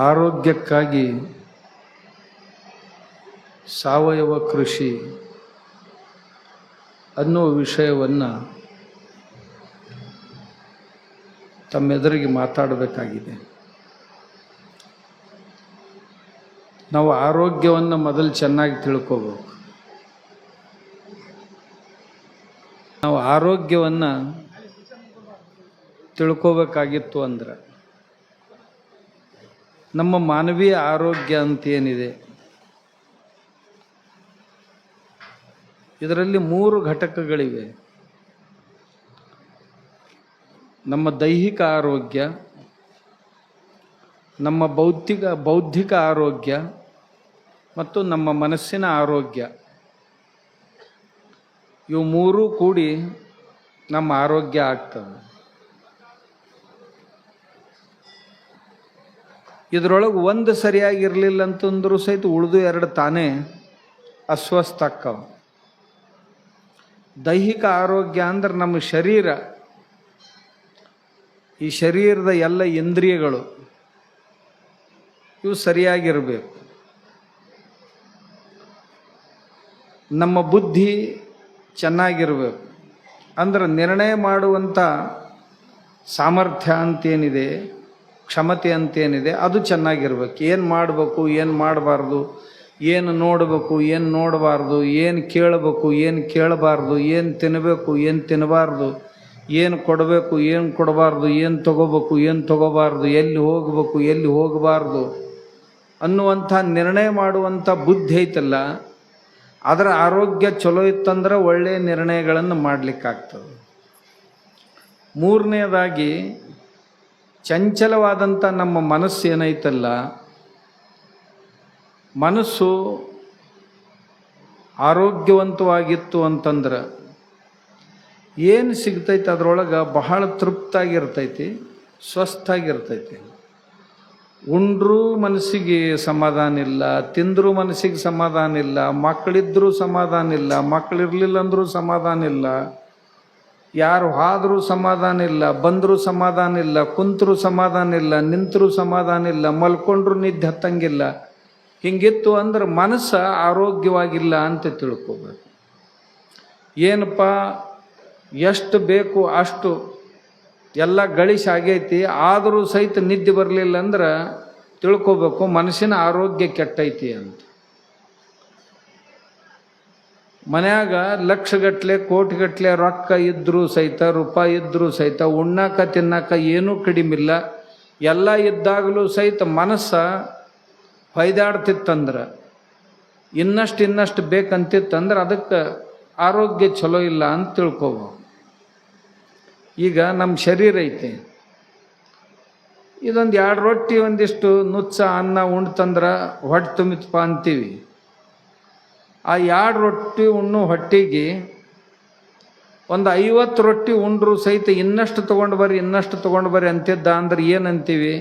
ಆರೋಗ್ಯಕ್ಕಾಗಿ ಸಾವಯವ ಕೃಷಿ ಅನ್ನೋ ವಿಷಯವನ್ನು ತಮ್ಮೆದುರಿಗೆ ಮಾತಾಡಬೇಕಾಗಿದೆ. ನಾವು ಆರೋಗ್ಯವನ್ನು ಮೊದಲು ಚೆನ್ನಾಗಿ ತಿಳ್ಕೋಬೇಕು. ನಾವು ಆರೋಗ್ಯವನ್ನು ತಿಳ್ಕೋಬೇಕಾಗಿತ್ತು ಅಂದ್ರೆ ನಮ್ಮ ಮಾನವೀಯ ಆರೋಗ್ಯ ಅಂತೇನಿದೆ ಇದರಲ್ಲಿ 3 ಘಟಕಗಳಿವೆ. ನಮ್ಮ ದೈಹಿಕ ಆರೋಗ್ಯ, ನಮ್ಮ ಬೌದ್ಧಿಕ ಆರೋಗ್ಯ ಮತ್ತು ನಮ್ಮ ಮನಸ್ಸಿನ ಆರೋಗ್ಯ. ಇವು 3 ಕೂಡಿ ನಮ್ಮ ಆರೋಗ್ಯ ಆಗ್ತದೆ. ಇದರೊಳಗೆ ಒಂದು ಸರಿಯಾಗಿರಲಿಲ್ಲ ಅಂತಂದ್ರೂ ಸಹಿತ ಉಳಿದು 2 ತಾನೇ ಅಸ್ವಸ್ಥ ಆಕ್ಕವು. ದೈಹಿಕ ಆರೋಗ್ಯ ಅಂದ್ರೆ ನಮ್ಮ ಶರೀರ, ಈ ಶರೀರದ ಎಲ್ಲ ಇಂದ್ರಿಯಗಳು ಇವು ಸರಿಯಾಗಿರಬೇಕು. ನಮ್ಮ ಬುದ್ಧಿ ಚೆನ್ನಾಗಿರಬೇಕು. ಅಂದ್ರೆ ನಿರ್ಣಯ ಮಾಡುವಂಥ ಸಾಮರ್ಥ್ಯ ಅಂತೇನಿದೆ, ಕ್ಷಮತೆ ಅಂತೇನಿದೆ, ಅದು ಚೆನ್ನಾಗಿರ್ಬೇಕು. ಏನು ಮಾಡಬೇಕು, ಏನು ಮಾಡಬಾರ್ದು, ಏನು ನೋಡಬೇಕು, ಏನು ನೋಡಬಾರ್ದು, ಏನು ಕೇಳಬೇಕು, ಏನು ಕೇಳಬಾರ್ದು, ಏನು ತಿನ್ನಬೇಕು, ಏನು ತಿನ್ನಬಾರ್ದು, ಏನು ಕೊಡಬೇಕು, ಏನು ಕೊಡಬಾರ್ದು, ಏನು ತಗೋಬೇಕು, ಏನು ತಗೋಬಾರ್ದು, ಎಲ್ಲಿ ಹೋಗಬೇಕು, ಎಲ್ಲಿ ಹೋಗಬಾರ್ದು ಅನ್ನುವಂಥ ನಿರ್ಣಯ ಮಾಡುವಂಥ ಬುದ್ಧಿ ಐತಲ್ಲ, ಅದರ ಆರೋಗ್ಯ ಚಲೋ ಇತ್ತಂದ್ರೆ ಒಳ್ಳೆಯ ನಿರ್ಣಯಗಳನ್ನು ಮಾಡಲಿಕ್ಕಾಗ್ತದೆ. 3ನೇದಾಗಿ ಚಂಚಲವಾದಂಥ ನಮ್ಮ ಮನಸ್ಸು ಏನೈತಲ್ಲ, ಮನಸ್ಸು ಆರೋಗ್ಯವಂತವಾಗಿತ್ತು ಅಂತಂದ್ರೆ ಏನು ಸಿಗ್ತೈತೆ ಅದರೊಳಗೆ ಬಹಳ ತೃಪ್ತಾಗಿರ್ತೈತಿ, ಸ್ವಸ್ಥಾಗಿರ್ತೈತಿ. ಉಂಡ್ರೂ ಮನಸ್ಸಿಗೆ ಸಮಾಧಾನ ಇಲ್ಲ, ತಿಂದರೂ ಮನಸ್ಸಿಗೆ ಸಮಾಧಾನ ಇಲ್ಲ, ಮಕ್ಕಳಿದ್ರೂ ಸಮಾಧಾನ ಇಲ್ಲ, ಮಕ್ಕಳಿರಲಿಲ್ಲ ಅಂದರೂ ಸಮಾಧಾನ ಇಲ್ಲ, ಯಾರು ಹಾದರೂ ಸಮಾಧಾನ ಇಲ್ಲ, ಬಂದರೂ ಸಮಾಧಾನ ಇಲ್ಲ, ಕುಂತರೂ ಸಮಾಧಾನ ಇಲ್ಲ, ನಿಂತರೂ ಸಮಾಧಾನ ಇಲ್ಲ, ಮಲ್ಕೊಂಡ್ರೂ ನಿದ್ದೆ ಹತ್ತಂಗಿಲ್ಲ. ಹಿಂಗಿತ್ತು ಅಂದ್ರೆ ಮನಸ್ಸು ಆರೋಗ್ಯವಾಗಿಲ್ಲ ಅಂತ ತಿಳ್ಕೊಬೇಕು. ಏನಪ್ಪ, ಎಷ್ಟು ಬೇಕು ಅಷ್ಟು ಎಲ್ಲ ಗಳಿಸಾಗೈತಿ, ಆದರೂ ಸಹಿತ ನಿದ್ದೆ ಬರಲಿಲ್ಲ ಅಂದ್ರೆ ತಿಳ್ಕೊಬೇಕು ಮನಸ್ಸಿನ ಆರೋಗ್ಯ ಕೆಟ್ಟೈತಿ ಅಂತ. ಮನ್ಯಾಗ ಲಕ್ಷಗಟ್ಟಲೆ ಕೋಟಿಗಟ್ಟಲೆ ರೊಕ್ಕ ಇದ್ದರೂ ಸಹಿತ, ರೂಪಾಯಿ ಇದ್ದರೂ ಸಹಿತ, ಉಣ್ಣಾಕ ತಿನ್ನಾಕ ಏನೂ ಕಡಿಮಿಲ್ಲ, ಎಲ್ಲ ಇದ್ದಾಗಲೂ ಸಹಿತ ಮನಸ್ಸು ಹೊಯ್ದಾಡ್ತಿತ್ತಂದ್ರೆ, ಇನ್ನಷ್ಟು ಬೇಕಂತಿತ್ತಂದ್ರೆ ಅದಕ್ಕೆ ಆರೋಗ್ಯ ಚಲೋ ಇಲ್ಲ ಅಂತ ತಿಳ್ಕೊಬೋದು. ಈಗ ನಮ್ಮ ಶರೀರ ಐತೆ, ಇದೊಂದು 2 ರೊಟ್ಟಿ ಒಂದಿಷ್ಟು ನುಚ್ಚ ಅನ್ನ ಉಣ್ತಂದ್ರೆ ಹೊಟ್ಟೆ ತುಂಬಿತಪ್ಪ ಅಂತೀವಿ. ಆ 2 ರೊಟ್ಟಿ ಉಣ್ಣು ಹೊಟ್ಟಿಗೆ ಒಂದು 50 ರೊಟ್ಟಿ ಉಂಡ್ರು ಸಹಿತ ಇನ್ನಷ್ಟು ತೊಗೊಂಡು ಬರ್ರಿ ಅಂತಿದ್ದ ಅಂದ್ರೆ ಏನಂತೀವಿ?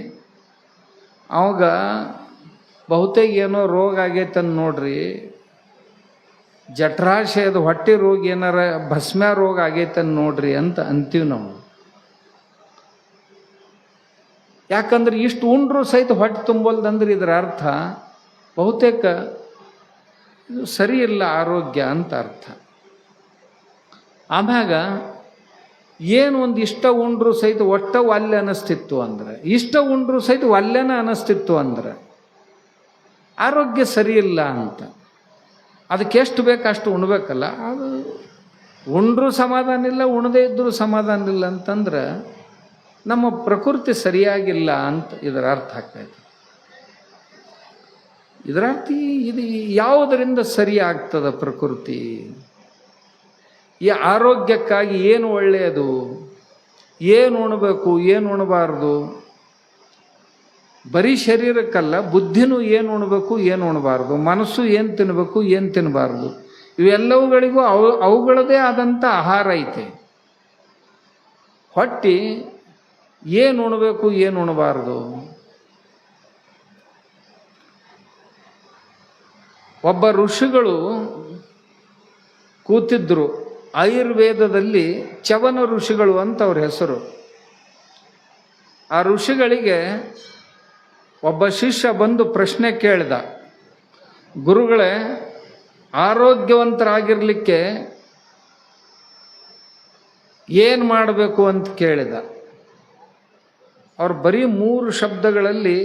ಅವಾಗ ಬಹುತೇಕ ಏನೋ ರೋಗ ಆಗೈತಂದು ನೋಡ್ರಿ, ಜಠರಾಶಯದ ಹೊಟ್ಟೆ ರೋಗ ಏನಾರ ಭಸ್ಮ ರೋಗ ಆಗೈತಂದು ನೋಡ್ರಿ ಅಂತ ಅಂತೀವಿ ನಾವು. ಯಾಕಂದ್ರೆ ಇಷ್ಟು ಉಂಡ್ರು ಸಹಿತ ಹೊಟ್ಟೆ ತುಂಬೋಲ್ದಂದ್ರೆ ಇದರ ಅರ್ಥ ಬಹುತೇಕ ಇದು ಸರಿ ಇಲ್ಲ ಆರೋಗ್ಯ ಅಂತ ಅರ್ಥ. ಆಮ್ಯಾಗ ಏನು ಒಂದು ಇಷ್ಟ ಉಂಡ್ರು ಸಹಿತ ಒಟ್ಟ ಒಲ್ಲೆ ಅನ್ನಿಸ್ತಿತ್ತು ಅಂದ್ರೆ, ಇಷ್ಟ ಉಂಡ್ರು ಸಹಿತ ಒಲ್ಲೆನ ಅನ್ನಿಸ್ತಿತ್ತು ಅಂದ್ರೆ ಆರೋಗ್ಯ ಸರಿ ಇಲ್ಲ ಅಂತ. ಅದಕ್ಕೆ ಎಷ್ಟು ಬೇಕು ಅಷ್ಟು ಉಣ್ಬೇಕಲ್ಲ, ಅದು ಉಂಡ್ರೂ ಸಮಾಧಾನ ಇಲ್ಲ, ಉಣದೇ ಇದ್ದರೂ ಸಮಾಧಾನ ಇಲ್ಲ ಅಂತಂದ್ರೆ ನಮ್ಮ ಪ್ರಕೃತಿ ಸರಿಯಾಗಿಲ್ಲ ಅಂತ ಇದರ ಅರ್ಥ ಆಗ್ತೈತೆ. ಇದರ ಅರ್ಥ ಇದು ಯಾವುದರಿಂದ ಸರಿ ಆಗ್ತದ ಪ್ರಕೃತಿ? ಈ ಆರೋಗ್ಯಕ್ಕಾಗಿ ಏನು ಒಳ್ಳೆಯದು, ಏನು ಉಣಬೇಕು, ಏನು ಉಣಬಾರ್ದು, ಬರೀ ಶರೀರಕ್ಕಲ್ಲ ಬುದ್ಧಿನೂ ಏನು ಉಣಬೇಕು, ಏನು ಉಣಬಾರ್ದು, ಮನಸ್ಸು ಏನು ತಿನ್ನಬೇಕು, ಏನು ತಿನ್ನಬಾರ್ದು, ಇವೆಲ್ಲವುಗಳಿಗೂ ಅವುಗಳದೇ ಆದಂಥ ಆಹಾರ ಐತೆ. ಹೊಟ್ಟಿ ಏನು ಉಣಬೇಕು, ಏನು ಉಣಬಾರ್ದು. ಒಬ್ಬ ಋಷಿಗಳು ಕೂತಿದ್ರು, ಆಯುರ್ವೇದದಲ್ಲಿ ಚವನ ಋಷಿಗಳು ಅಂತ ಅವ್ರ ಹೆಸರು. ಆ ಋಷಿಗಳಿಗೆ ಒಬ್ಬ ಶಿಷ್ಯ ಬಂದು ಪ್ರಶ್ನೆ ಕೇಳಿದ, ಗುರುಗಳೇ, ಆರೋಗ್ಯವಂತರಾಗಿರಲಿಕ್ಕೆ ಏನು ಮಾಡಬೇಕು ಅಂತ ಕೇಳಿದ. ಅವ್ರು ಬರೀ 3 ಶಬ್ದಗಳಲ್ಲಿ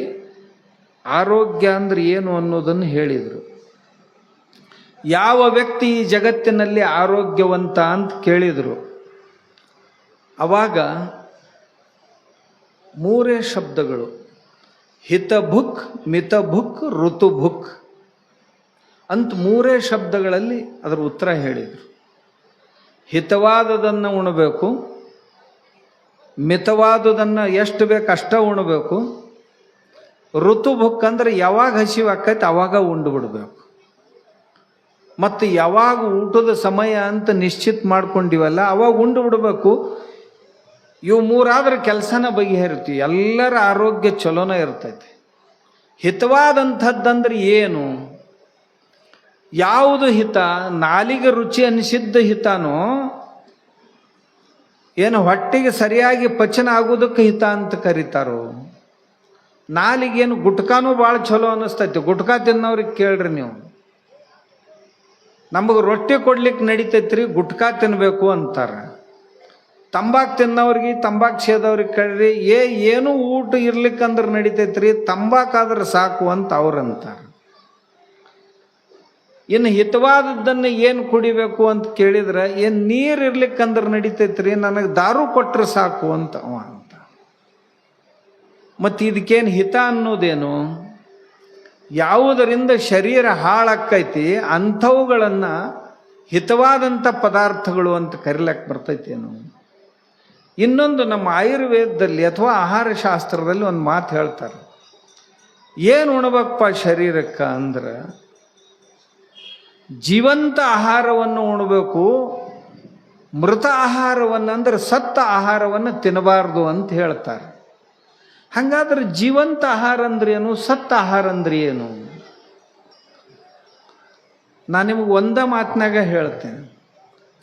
ಆರೋಗ್ಯ ಅಂದ್ರೆ ಏನು ಅನ್ನೋದನ್ನು ಹೇಳಿದರು. ಯಾವ ವ್ಯಕ್ತಿ ಈ ಜಗತ್ತಿನಲ್ಲಿ ಆರೋಗ್ಯವಂತ ಅಂತ ಕೇಳಿದರು. ಅವಾಗ 3 ಶಬ್ದಗಳು, ಹಿತಭುಕ್, ಮಿತಭುಕ್, ಋತುಭುಕ್ ಅಂತ 3 ಶಬ್ದಗಳಲ್ಲಿ ಅದರ ಉತ್ತರ ಹೇಳಿದರು. ಹಿತವಾದದನ್ನು ಉಣಬೇಕು, ಮಿತವಾದುದನ್ನು ಎಷ್ಟು ಬೇಕು ಅಷ್ಟ ಉಣಬೇಕು, ಋತುಭುಕ್ ಅಂದ್ರೆ ಯಾವಾಗ ಹಸಿವಾಕೈತೆ ಅವಾಗ ಉಂಡು ಬಿಡಬೇಕು, ಮತ್ತು ಯಾವಾಗ ಊಟದ ಸಮಯ ಅಂತ ನಿಶ್ಚಿತ ಮಾಡ್ಕೊಂಡಿವಲ್ಲ ಅವಾಗ ಉಂಡು ಬಿಡಬೇಕು. ಇವು 3 ಆದ್ರೆ ಕೆಲಸನ ಬಗೆಹರಿತೀವಿ, ಎಲ್ಲರ ಆರೋಗ್ಯ ಚಲೋನ ಇರ್ತೈತೆ. ಹಿತವಾದಂಥದ್ದಂದ್ರೆ ಏನು? ಯಾವುದು ಹಿತ? ನಾಲಿಗೆ ರುಚಿ ಅನಿಸಿದ್ದ ಹಿತನೋ, ಏನು ಹೊಟ್ಟೆಗೆ ಸರಿಯಾಗಿ ಪಚನ ಆಗೋದಕ್ಕೆ ಹಿತ ಅಂತ ಕರೀತಾರೋ? ನಾಲಿಗೇನು ಗುಟ್ಕಾನೂ ಭಾಳ ಚಲೋ ಅನ್ನಿಸ್ತೈತಿ. ಗುಟ್ಕಾ ತಿನ್ನೋರಿಗೆ ಕೇಳ್ರಿ ನೀವು, ನಮಗೆ ರೊಟ್ಟಿ ಕೊಡ್ಲಿಕ್ಕೆ ನಡಿತೈತ್ರಿ, ಗುಟ್ಕಾ ತಿನ್ನಬೇಕು ಅಂತಾರೆ. ತಂಬಾಕು ತಿನ್ನೋರಿಗೆ, ತಂಬಾಕು ಸೇದವ್ರಿಗೆ ಕೇಳ್ರಿ, ಏನು ಊಟ ಇರ್ಲಿಕ್ಕಂದ್ರೆ ನಡಿತೈತ್ರಿ, ತಂಬಾಕಾದ್ರೆ ಸಾಕು ಅಂತ ಅವ್ರಂತಾರೆ. ಇನ್ನು ಹಿತವಾದದ್ದನ್ನು ಏನು ಕುಡಿಬೇಕು ಅಂತ ಕೇಳಿದ್ರೆ, ಏನು ನೀರು ಇರ್ಲಿಕ್ಕಂದ್ರೆ ನಡಿತೈತ್ರಿ, ನನಗೆ ದಾರು ಕೊಟ್ಟರೆ ಸಾಕು ಅಂತ ಅವ ಅಂತ. ಮತ್ತು ಇದಕ್ಕೇನು ಹಿತ ಅನ್ನೋದೇನು? ಯಾವುದರಿಂದ ಶರೀರ ಹಾಳಾಕ್ಕೈತಿ ಅಂಥವುಗಳನ್ನು ಹಿತವಾದಂಥ ಪದಾರ್ಥಗಳು ಅಂತ ಕರಿಲಕ್ಕೆ ಬರ್ತೈತೇನು? ಇನ್ನೊಂದು ನಮ್ಮ ಆಯುರ್ವೇದದಲ್ಲಿ ಅಥವಾ ಆಹಾರ ಶಾಸ್ತ್ರದಲ್ಲಿ ಒಂದು ಮಾತು ಹೇಳ್ತಾರೆ. ಏನು ಉಣಬೇಕಪ್ಪ ಶರೀರಕ್ಕೆ ಅಂದ್ರೆ, ಜೀವಂತ ಆಹಾರವನ್ನು ಉಣಬೇಕು, ಮೃತ ಆಹಾರವನ್ನು ಅಂದ್ರೆ ಸತ್ತ ಆಹಾರವನ್ನು ತಿನ್ನಬಾರ್ದು ಅಂತ ಹೇಳ್ತಾರೆ. ಹಾಗಾದ್ರೆ ಜೀವಂತ ಆಹಾರ ಅಂದ್ರೆ ಏನು, ಸತ್ತ ಆಹಾರ ಅಂದ್ರೆ ಏನು? ನಾನು ನಿಮಗೆ ಒಂದೇ ಮಾತಿನಾಗ ಹೇಳ್ತೇನೆ,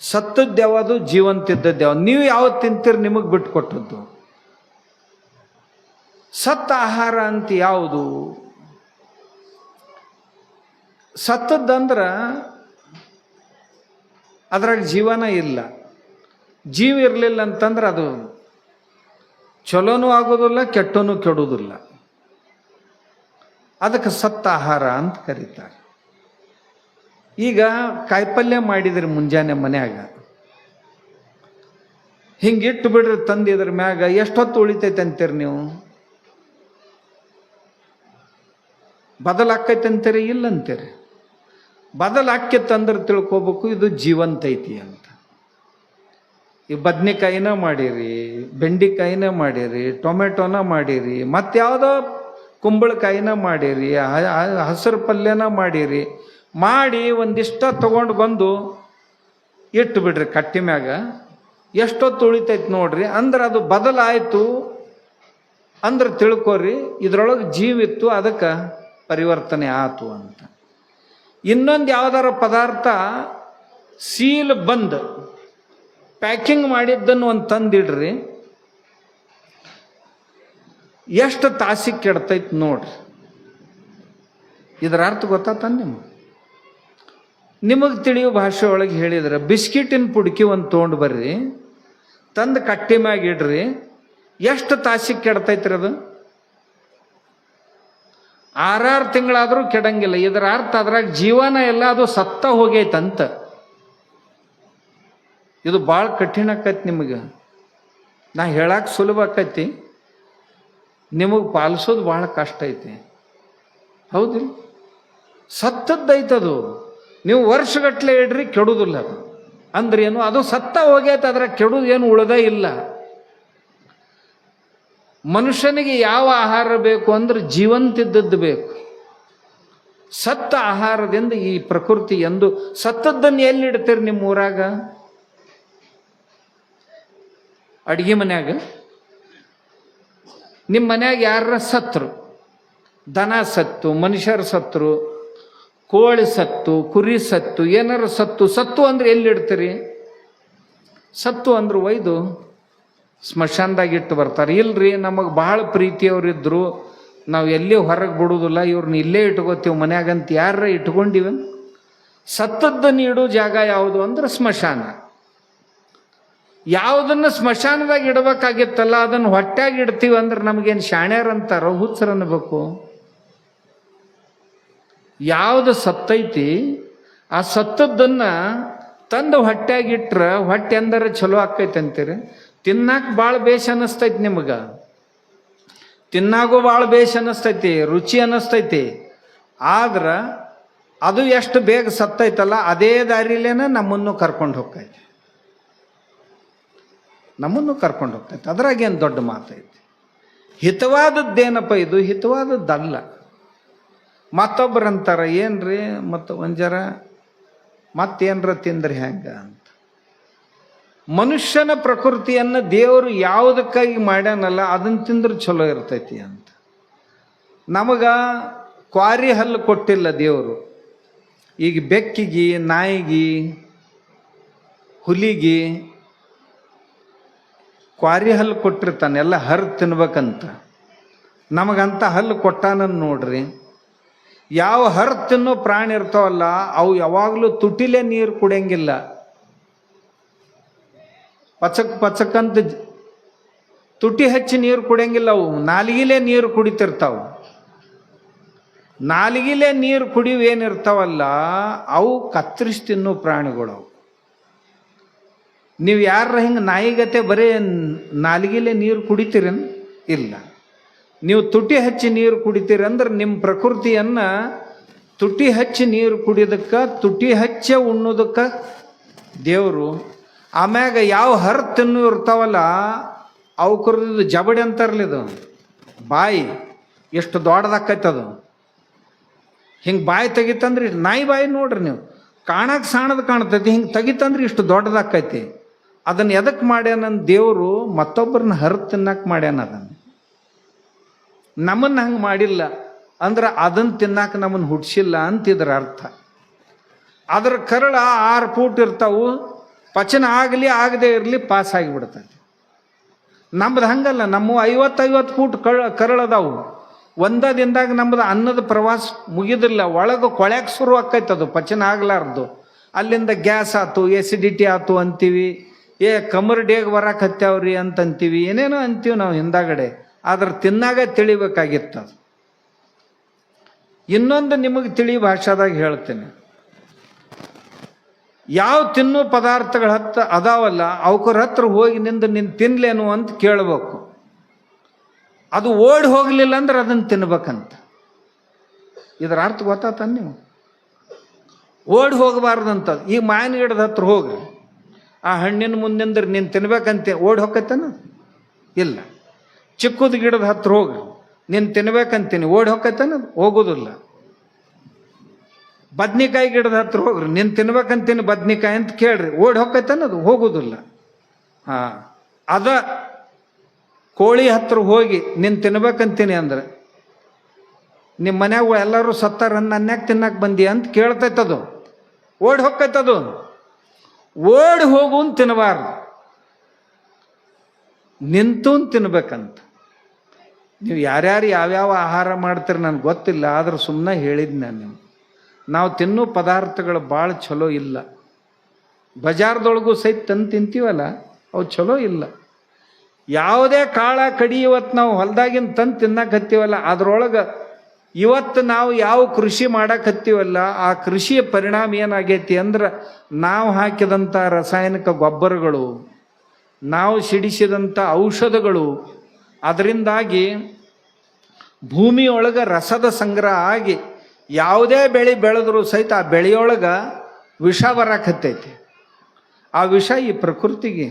ಸತ್ತದ್ದು ಯಾವುದು, ಜೀವಂತಿದ್ದದ್ದು ಯಾವುದು? ನೀವು ಯಾವತ್ತು ತಿಂತೀರಿ ನಿಮಗೆ ಬಿಟ್ಟು ಕೊಟ್ಟದ್ದು. ಸತ್ತ ಆಹಾರ ಅಂತ ಯಾವುದು? ಸತ್ತದ್ದಂದ್ರೆ ಅದ್ರಾಗ ಜೀವನ ಇಲ್ಲ. ಜೀವ ಇರಲಿಲ್ಲ ಅಂತಂದ್ರೆ ಅದು ಚಲೋನೂ ಆಗೋದಿಲ್ಲ, ಕೆಟ್ಟನೂ ಕೆಡುವುದಿಲ್ಲ. ಅದಕ್ಕೆ ಸತ್ತ ಆಹಾರ ಅಂತ ಕರೀತಾರೆ. ಈಗ ಕಾಯಿಪಲ್ಯ ಮಾಡಿದ್ರಿ ಮುಂಜಾನೆ ಮನ್ಯಾಗ, ಹಿಂಗಿಟ್ಟು ಬಿಡ್ರಿ ತಂದು ಇದ್ರ ಮ್ಯಾಗ, ಎಷ್ಟೊತ್ತು ಉಳಿತೈತೆ ಅಂತೀರಿ ನೀವು? ಬದಲಾಕೈತೆ ಅಂತೀರಿ? ಇಲ್ಲ ಅಂತೀರಿ. ಬದಲಾಕ್ಯತ್ತಂದ್ರೆ ತಿಳ್ಕೊಬೇಕು ಇದು ಜೀವಂತ ಐತಿ ಅಂತ. ಈ ಬದ್ನಿಕಾಯಿನ ಮಾಡಿರಿ, ಬೆಂಡಿಕಾಯಿನ ಮಾಡಿರಿ, ಟೊಮೆಟೊನ ಮಾಡಿರಿ, ಮತ್ತಾವುದೋ ಕುಂಬಳಕಾಯಿನ ಮಾಡಿರಿ, ಹಸಿರು ಪಲ್ಯನ ಮಾಡಿರಿ, ಮಾಡಿ ಒಂದಿಷ್ಟ ತಗೊಂಡು ಬಂದು ಇಟ್ಟು ಬಿಡ್ರಿ ಕಟ್ಟಿ ಮ್ಯಾಗ, ಎಷ್ಟೊತ್ತು ಉಳಿತೈತಿ ನೋಡ್ರಿ. ಅಂದ್ರೆ ಅದು ಬದಲಾಯಿತು ಅಂದ್ರೆ ತಿಳ್ಕೊರಿ ಇದ್ರೊಳಗೆ ಜೀವಿತ್ತು, ಅದಕ್ಕೆ ಪರಿವರ್ತನೆ ಆತು ಅಂತ. ಇನ್ನೊಂದು ಯಾವ್ದಾರ ಪದಾರ್ಥ ಸೀಲ್ ಬಂದು ಪ್ಯಾಕಿಂಗ್ ಮಾಡಿದ್ದನ್ನು ಒಂದು ತಂದಿಡ್ರಿ, ಎಷ್ಟು ತಾಸಿಗೆ ಕೆಡ್ತೈತಿ ನೋಡ್ರಿ. ಇದರ ಅರ್ಥ ಗೊತ್ತಾತ ನಿಮಗೆ ತಿಳಿಯೋ ಭಾಷೆ ಒಳಗೆ ಹೇಳಿದ್ರೆ, ಬಿಸ್ಕಿಟಿನ ಪುಡುಕಿ ಒಂದು ತೊಗೊಂಡು ಬರ್ರಿ, ತಂದು ಕಟ್ಟಿ ಮ್ಯಾಗ ಇಡ್ರಿ, ಎಷ್ಟು ತಾಸಿಗೆ ಕೆಡ್ತೈತ್ರಿ ಅದು? 6 ತಿಂಗಳಾದರೂ ಕೆಡಂಗಿಲ್ಲ. ಇದರ ಅರ್ಥ ಅದ್ರಾಗ ಜೀವನ ಎಲ್ಲ ಅದು ಸತ್ತ ಹೋಗೈತಂತ. ಇದು ಭಾಳ ಕಠಿಣ ಆಕೈತಿ ನಿಮಗೆ. ನಾ ಹೇಳಕ್ಕೆ ಸುಲಭ ಆಕೈತಿ, ನಿಮಗೆ ಪಾಲಿಸೋದು ಭಾಳ ಕಷ್ಟ ಐತಿ. ಹೌದಿಲ್ಲ? ಸತ್ತದ್ದೈತದು. ನೀವು ವರ್ಷಗಟ್ಟಲೆ ಇಡ್ರಿ, ಕೆಡುವುದಿಲ್ಲ ಅದು. ಅಂದ್ರೆ ಏನು? ಅದು ಸತ್ತ ಹೋಗೈತೆ, ಅದ್ರಾಗ ಕೆಡುವುದು ಏನು ಉಳ್ದೇ ಇಲ್ಲ. ಮನುಷ್ಯನಿಗೆ ಯಾವ ಆಹಾರ ಬೇಕು ಅಂದ್ರೆ ಜೀವಂತಿದ್ದದ್ದು ಬೇಕು. ಸತ್ತ ಆಹಾರದಿಂದ ಈ ಪ್ರಕೃತಿ ಎಂದು ಸತ್ತದ್ದನ್ನು ಎಲ್ಲಿಡ್ತೀರಿ? ನಿಮ್ಮ ಊರಾಗ ಅಡ್ಗೆ ಮನ್ಯಾಗ? ನಿಮ್ಮ ಮನ್ಯಾಗ ಯಾರ ಸತ್ರು, ದನ ಸತ್ತು, ಮನುಷ್ಯರು ಸತ್ರು, ಕೋಳಿ ಸತ್ತು, ಕುರಿ ಸತ್ತು, ಏನಾರು ಸತ್ತು ಅಂದ್ರೆ ಎಲ್ಲಿಡ್ತೀರಿ? ಸತ್ತು ಅಂದ್ರೆ ಒಯ್ದು ಸ್ಮಶಾನದಾಗ ಇಟ್ಟು ಬರ್ತಾರೆ. ಇಲ್ರಿ, ನಮಗೆ ಭಾಳ ಪ್ರೀತಿಯವರಿದ್ರು, ನಾವು ಎಲ್ಲಿ ಹೊರಗೆ ಬಿಡುವುದಿಲ್ಲ, ಇವ್ರನ್ನ ಇಲ್ಲೇ ಇಟ್ಕೋತೀವಿ ಮನ್ಯಾಗಂತ ಯಾರ ಇಟ್ಕೊಂಡಿವ? ಸತ್ತದ್ದನ್ನು ಇಡೋ ಜಾಗ ಯಾವುದು ಅಂದ್ರೆ ಸ್ಮಶಾನ. ಯಾವುದನ್ನು ಸ್ಮಶಾನದಾಗ ಇಡಬೇಕಾಗಿತ್ತಲ್ಲ ಅದನ್ನು ಹೊಟ್ಯಾಗ ಇಡ್ತೀವಿ ಅಂದ್ರೆ ನಮಗೇನು ಶಾಣ್ಯಾರ ಅಂತಾರೋ ಹುಚ್ಚರ ಅನ್ಬೇಕು? ಯಾವುದು ಸತ್ತೈತಿ ಆ ಸತ್ತದ್ದನ್ನು ತಂದು ಹೊಟ್ಯಾಗಿಟ್ರೆ ಹೊಟ್ಟೆ ಅಂದರೆ ಚಲೋ ಆಕೈತೆ ಅಂತೀರಿ. ತಿನ್ನಾಕ ಭಾಳ ಬೇಷ್ ಅನ್ನಿಸ್ತೈತಿ ನಿಮಗೆ, ತಿನ್ನಾಗೂ ಭಾಳ ಬೇಷ್ ಅನ್ನಿಸ್ತೈತಿ, ರುಚಿ ಅನ್ನಿಸ್ತೈತಿ. ಆದ್ರೆ ಅದು ಎಷ್ಟು ಬೇಗ ಸತ್ತೈತಲ್ಲ ಅದೇ ದಾರಿಲೇನ ನಮ್ಮನ್ನು ಕರ್ಕೊಂಡು ಹೋಗ್ತೈತಿ, ನಮ್ಮನ್ನು ಕರ್ಕೊಂಡು ಹೋಗ್ತೈತಿ. ಅದ್ರಾಗೇನು ದೊಡ್ಡ ಮಾತೈತಿ? ಹಿತವಾದದ್ದೇನಪ್ಪ ಇದು? ಹಿತವಾದದ್ದಲ್ಲ. ಮತ್ತೊಬ್ಬರಂತಾರ ಏನ್ರಿ ಮತ್ತು ಒಂಜರ ಮತ್ತೇನ್ರ ತಿಂದ್ರಿ ಹೆಂಗ ಅಂತ. ಮನುಷ್ಯನ ಪ್ರಕೃತಿಯನ್ನು ದೇವರು ಯಾವುದಕ್ಕಾಗಿ ಮಾಡ್ಯಾನಲ್ಲ ಅದನ್ನು ತಿಂದ್ರೆ ಚಲೋ ಇರ್ತೈತಿ ಅಂತ. ನಮಗೆ ಕ್ವಾರಿ ಹಲ್ಲು ಕೊಟ್ಟಿಲ್ಲ ದೇವರು. ಈಗ ಬೆಕ್ಕಿಗೆ, ನಾಯಿಗೆ, ಹುಲಿಗೆ ಕ್ವಾರಿ ಹಲ್ಲು ಕೊಟ್ಟಿರ್ತಾನೆ, ಎಲ್ಲ ಹರಿದು ತಿನ್ಬೇಕಂತ. ನಮಗಂತ ಹಲ್ಲು ಕೊಟ್ಟಾನ ನೋಡ್ರಿ. ಯಾವ ಹರಿದು ತಿನ್ನೋ ಪ್ರಾಣಿ ಇರ್ತಾವಲ್ಲ ಅವು ಯಾವಾಗಲೂ ತುಟಿಲೇ ನೀರು ಕುಡಿಯಂಗಿಲ್ಲ. ಪಚಕ್ ಪಚಕ್ಕಂತ ತುಟಿ ಹಚ್ಚಿ ನೀರು ಕುಡಿಯಂಗಿಲ್ಲ. ಅವು ನಾಲಿಗಿಲೇ ನೀರು ಕುಡಿತಿರ್ತಾವೆ. ನಾಲಿಗಿಲೇ ನೀರು ಕುಡಿಯು ಏನಿರ್ತಾವಲ್ಲ ಅವು ಕತ್ತರಿಸಿ ತಿನ್ನೋ ಪ್ರಾಣಿಗಳು. ಅವು ನೀವು ಯಾರ ಹಿಂಗೆ ನಾಯಿಗತೆ ಬರೀ ನಾಲಿಗಿಲೇ ನೀರು ಕುಡಿತೀರೇನು? ಇಲ್ಲ. ನೀವು ತುಟಿ ಹಚ್ಚಿ ನೀರು ಕುಡಿತೀರಿ ಅಂದ್ರೆ ನಿಮ್ಮ ಪ್ರಕೃತಿಯನ್ನು ತುಟಿ ಹಚ್ಚಿ ನೀರು ಕುಡಿಯೋದಕ್ಕೆ, ತುಟಿ ಹಚ್ಚೆ ಉಣ್ಣೋದಕ್ಕೆ ದೇವರು. ಆಮ್ಯಾಗ ಯಾವ ಹರಿದು ತಿನ್ನು ಇರ್ತಾವಲ್ಲ ಅವು ಕುರಿದು ಜಬಡಿ ಅಂತಾರಲಿದು. ಬಾಯಿ ಎಷ್ಟು ದೊಡ್ಡದಾಕೈತದು. ಹಿಂಗೆ ಬಾಯಿ ತೆಗಿತಂದ್ರೆ ನಾಯಿ ಬಾಯಿ ನೋಡ್ರಿ ನೀವು, ಕಾಣಕ್ಕೆ ಸಾಣದು ಕಾಣ್ತೈತಿ. ಹಿಂಗೆ ತೆಗಿತಂದ್ರೆ ಇಷ್ಟು ದೊಡ್ಡದಾಕೈತಿ. ಅದನ್ನು ಎದಕ್ಕೆ ಮಾಡ್ಯಾನ ದೇವರು? ಮತ್ತೊಬ್ಬರನ್ನ ಹರಿದು ತಿನ್ನಕ್ಕೆ ಮಾಡ್ಯಾನ. ಅದನ್ನು ನಮ್ಮನ್ನು ಹಂಗೆ ಮಾಡಿಲ್ಲ ಅಂದ್ರೆ ಅದನ್ನು ತಿನ್ನಕ್ಕೆ ನಮ್ಮನ್ನು ಹುಡ್ಸಿಲ್ಲ ಅಂತಿದ್ರ ಅರ್ಥ. ಅದರ ಕರಳ 6 ಫೂಟ್ ಇರ್ತಾವು. ಪಚನ ಆಗಲಿ ಆಗದೆ ಇರಲಿ ಪಾಸ್ ಆಗಿಬಿಡ್ತೈತಿ. ನಮ್ದು ಹಂಗಲ್ಲ. ನಮ್ಮ 50 ಫೂಟ್ ಕರಳದಾವು. ಒಂದೇ ದಿನದಾಗ ನಮ್ಮದು ಅನ್ನದ ಪ್ರವಾಸ ಮುಗಿದಿಲ್ಲ. ಒಳಗೆ ಕೊಳ್ಯಾಕೆ ಶುರು ಆಕೈತದು ಪಚನ ಆಗ್ಲಾರ್ದು. ಅಲ್ಲಿಂದ ಗ್ಯಾಸ್ ಆಯ್ತು, ಎಸಿಡಿಟಿ ಆಯ್ತು ಅಂತೀವಿ. ಕಮರ್ ಡೇಗ್ ಬರಕ್ಕೆ ಹತ್ಯಾವ್ರಿ ಅಂತಂತೀವಿ, ಏನೇನೋ ಅಂತೀವಿ ನಾವು ಹಿಂದಾಗಡೆ. ಆದ್ರೆ ತಿನ್ನಾಗ ತಿಳಿಬೇಕಾಗಿತ್ತದು. ಇನ್ನೊಂದು ನಿಮಗೆ ತಿಳಿ ಭಾಷಾದಾಗ ಹೇಳ್ತೇನೆ. ಯಾವ ತಿನ್ನೋ ಪದಾರ್ಥಗಳ ಅದಾವಲ್ಲ ಅವಕರ ಹತ್ರ ಹೋಗಿ ನಿನ್ನ ತಿನ್ಲೇನು ಅಂತ ಕೇಳಬೇಕು. ಅದು ಓಡಿ ಹೋಗಲಿಲ್ಲ ಅಂದ್ರೆ ಅದನ್ನು ತಿನ್ಬೇಕಂತ. ಇದರ ಅರ್ಥ ಗೊತ್ತಾತ ನೀವು? ಓಡಿ ಹೋಗಬಾರ್ದಂತ. ಈಗ ಮಾವಿನ ಗಿಡದ ಹತ್ರ ಹೋಗ್ರಿ, ಆ ಹಣ್ಣಿನ ಮುಂದಿಂದ್ರೆ ನೀನು ತಿನ್ಬೇಕಂತ ಓಡಿ ಹೋಗ್ತೈತನ? ಇಲ್ಲ. ಚಿಕ್ಕದ ಗಿಡದ ಹತ್ರ ಹೋಗ್ರಿ, ನೀನು ತಿನ್ಬೇಕಂತೀನಿ ಓಡಿ ಹೋಗ್ತೈತನ? ಹೋಗೋದಿಲ್ಲ. ಬದ್ನಿಕಾಯಿ ಗಿಡದ ಹತ್ರ ಹೋಗ್ರಿ, ನೀನು ತಿನ್ಬೇಕಂತೀನಿ ಬದ್ನಿಕಾಯಿ ಅಂತ ಕೇಳ್ರಿ, ಓಡಿ ಹೋಗ್ತೈತನದು? ಹೋಗೋದಿಲ್ಲ. ಹಾಂ, ಅದ ಕೋಳಿ ಹತ್ರ ಹೋಗಿ ನೀನು ತಿನ್ಬೇಕಂತೀನಿ ಅಂದ್ರೆ ನಿಮ್ಮ ಮನ್ಯಾಗ ಎಲ್ಲರೂ ಸತ್ತಾರ ನನ್ಯಾಕೆ ತಿನ್ನಕ್ಕೆ ಬಂದಿ ಅಂತ ಕೇಳ್ತೈತದು, ಓಡಿ ಹೋಗ್ತೈತದು. ಓಡಿ ಹೋಗುನ್ ತಿನ್ನಬಾರ್ದು, ನಿಂತು ತಿನ್ಬೇಕಂತ. ನೀವು ಯಾರ್ಯಾರು ಯಾವ್ಯಾವ ಆಹಾರ ಮಾಡ್ತೀರಿ ನನಗೆ ಗೊತ್ತಿಲ್ಲ, ಆದ್ರೆ ಸುಮ್ಮನೆ ಹೇಳಿದ್ದು ನಾನು. ನಾವು ತಿನ್ನೋ ಪದಾರ್ಥಗಳು ಭಾಳ ಚಲೋ ಇಲ್ಲ. ಬಜಾರ್ದೊಳಗೂ ಸಹಿತ ತಂದು ತಿಂತೀವಲ್ಲ ಅವು ಚಲೋ ಇಲ್ಲ. ಯಾವುದೇ ಕಾಳ ಕಡಿ ಇವತ್ತು ನಾವು ಹೊಲದಾಗಿನ ತಂದು ತಿನ್ನಕ್ಕೆ ಹತ್ತೀವಲ್ಲ ಅದರೊಳಗೆ ಇವತ್ತು ನಾವು ಯಾವ ಕೃಷಿ ಮಾಡಕ್ಕೆ ಹತ್ತೀವಲ್ಲ ಆ ಕೃಷಿಯ ಪರಿಣಾಮ ಏನಾಗೈತಿ ಅಂದ್ರೆ ನಾವು ಹಾಕಿದಂಥ ರಾಸಾಯನಿಕ ಗೊಬ್ಬರಗಳು, ನಾವು ಸಿಡಿಸಿದಂಥ ಔಷಧಗಳು, ಅದರಿಂದಾಗಿ ಭೂಮಿಯೊಳಗೆ ರಸದ ಸಂಗ್ರಹ ಆಗಿ ಯಾವುದೇ ಬೆಳೆ ಬೆಳೆದರೂ ಸಹಿತ ಆ ಬೆಳೆಯೊಳಗೆ ವಿಷ ಬರಕತ್ತೈತಿ. ಆ ವಿಷ ಈ ಪ್ರಕೃತಿಗೆ